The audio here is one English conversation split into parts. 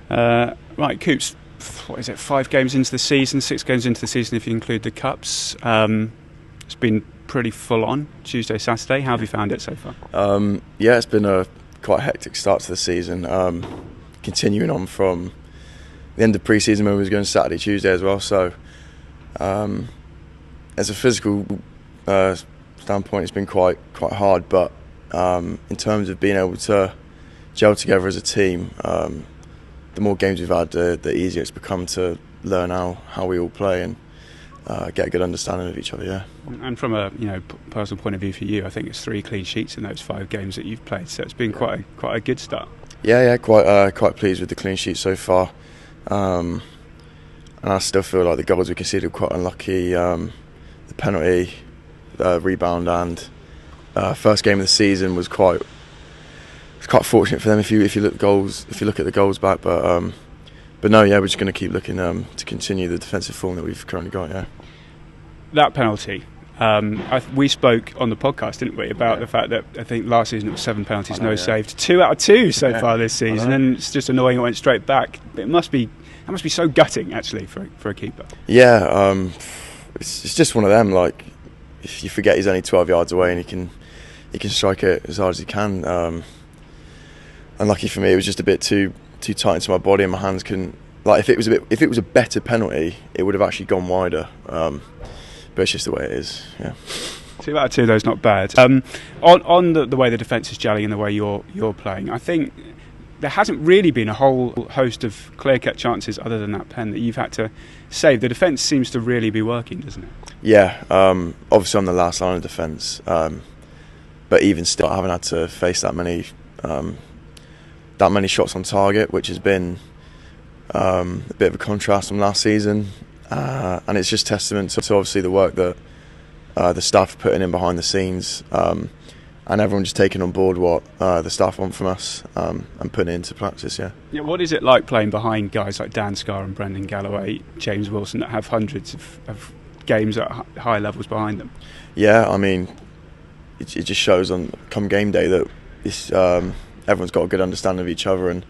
Right, Coops, what is it, 5 games into the season, 6 games into the season if you include the Cups. It's been pretty full on, Tuesday, Saturday. How have you found it so far? Yeah, it's been a quite hectic start to the season. Continuing on from the end of pre-season when we was going Saturday, Tuesday as well. So as a physical standpoint, it's been quite hard. But in terms of being able to gel together as a team, the more games we've had, the easier it's become to learn how we all play and get a good understanding of each other. Yeah. And from a personal point of view for you, I think it's 3 clean sheets in those 5 games that you've played. So it's been quite a good start. Yeah, quite pleased with the clean sheet so far. And I still feel like the goals we conceded were quite unlucky. The penalty, rebound, and first game of the season was quite fortunate for them. If you look at the goals back, but no, yeah, we're just going to keep looking to continue the defensive form that we've currently got. Yeah. That penalty. We spoke on the podcast, didn't we, about the fact that I think last season it was 7 penalties, no saved, 2 out of 2 so far this season, and it's just annoying it went straight back. That must be so gutting actually for a keeper. Yeah, it's just one of them. Like, if you forget he's only 12 yards away and he can strike it as hard as he can. Unlucky for me, it was just a bit too tight into my body, and my hands couldn't. Like, if it was a better penalty, it would have actually gone wider. But it's just the way it is. Yeah. 2 out of 2, though, is not bad. On the way the defence is gelling and the way you're playing, I think there hasn't really been a whole host of clear-cut chances other than that pen that you've had to save. The defence seems to really be working, doesn't it? Yeah. Obviously, on the last line of defence, but even still, I haven't had to face that many shots on target, which has been a bit of a contrast from last season. And it's just testament to obviously the work that the staff are putting in behind the scenes, and everyone just taking on board what the staff want from us and putting it into practice. Yeah. Yeah. What is it like playing behind guys like Dan Scarr and Brendan Galloway, James Wilson, that have hundreds of games at high levels behind them? Yeah, I mean, it just shows on come game day that everyone's got a good understanding of each other, and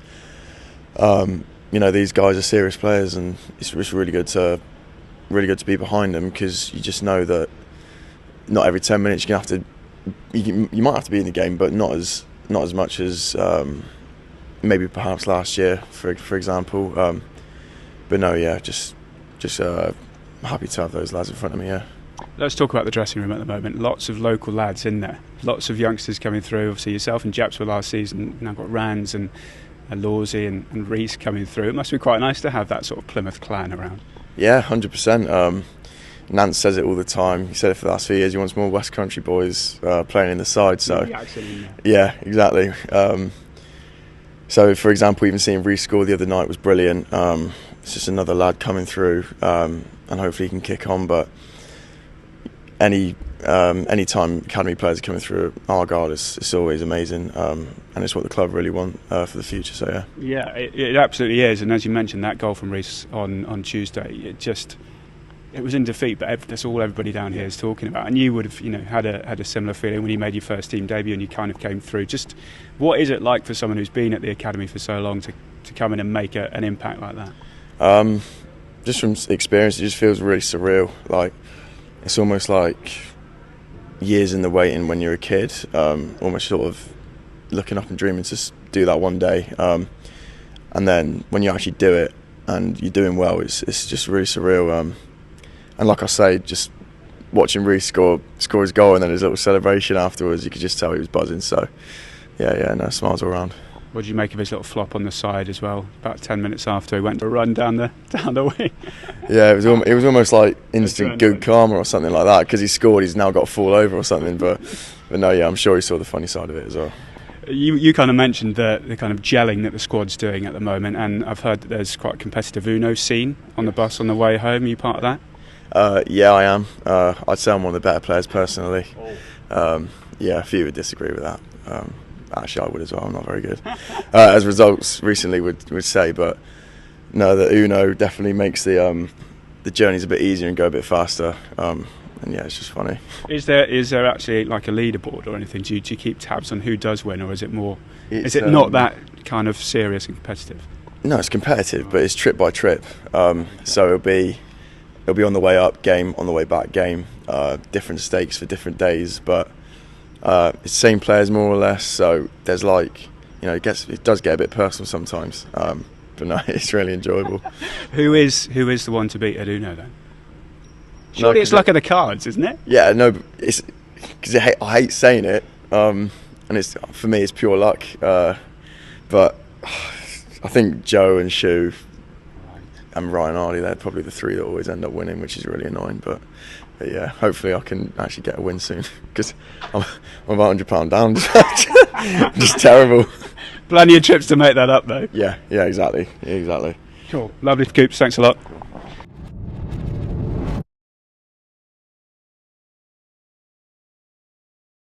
these guys are serious players, and it's really good to be behind them, because you just know that not every 10 minutes you might have to be in the game, but not as much as maybe perhaps last year, for example. But no, yeah, just happy to have those lads in front of me. Yeah. Let's talk about the dressing room at the moment. Lots of local lads in there. Lots of youngsters coming through. Obviously, yourself and Japs were last season. Now got Rands and Lawsey and Reese coming through. It must be quite nice to have that sort of Plymouth clan around. Yeah, 100%. Nance says it all the time. He said it for the last few years. He wants more West Country boys playing in the side. So yeah, exactly. So, for example, even seeing Reese score the other night was brilliant. It's just another lad coming through, and hopefully he can kick on. But any time academy players are coming through Argyle, it's always amazing, and it's what the club really want for the future. So yeah, it absolutely is. And as you mentioned, that goal from Reese on Tuesday, it was in defeat, but that's all everybody down here is talking about. And you would have had a similar feeling when you made your first team debut and you kind of came through. Just what is it like for someone who's been at the academy for so long to come in and make an impact like that? Just from experience, it just feels really surreal. Like, it's almost like years in the waiting when you're a kid, almost sort of looking up and dreaming to do that one day, and then when you actually do it and you're doing well, it's just really surreal. And like I say, just watching Reece score his goal and then his little celebration afterwards, you could just tell he was buzzing. So yeah, no, smiles all around. What did you make of his little flop on the side as well? About 10 minutes after he went to run down the wing. Yeah, it was almost like instant good karma or something like that, because he scored. He's now got to fall over or something. But no, yeah, I'm sure he saw the funny side of it as well. You kind of mentioned the kind of gelling that the squad's doing at the moment, and I've heard that there's quite a competitive Uno scene on the bus on the way home. Are you part of that? Yeah, I am. I'd say I'm one of the better players personally. Yeah, a few would disagree with that. Actually, I would as well. I'm not very good, as results recently would say. But no, the Uno definitely makes the journeys a bit easier and go a bit faster. And yeah, it's just funny. Is there actually like a leaderboard or anything? Do you keep tabs on who does win, or is it more? Is it not that kind of serious and competitive? No, it's competitive, but it's trip by trip. So it'll be on the way up game, on the way back game, different stakes for different days, but it's the same players more or less. So there's it does get a bit personal sometimes, but no, it's really enjoyable. Who is the one to beat at Uno then? Surely it's luck of the cards, isn't it? Yeah, no, it's because I hate saying it, and for me it's pure luck. But I think Joe and Shu and Ryan Hardy, they're probably the three that always end up winning, which is really annoying. But yeah, hopefully I can actually get a win soon because I'm about £100 down. Just terrible. Plenty of trips to make that up though. Yeah, exactly. Cool. Lovely, Coops. Thanks a lot.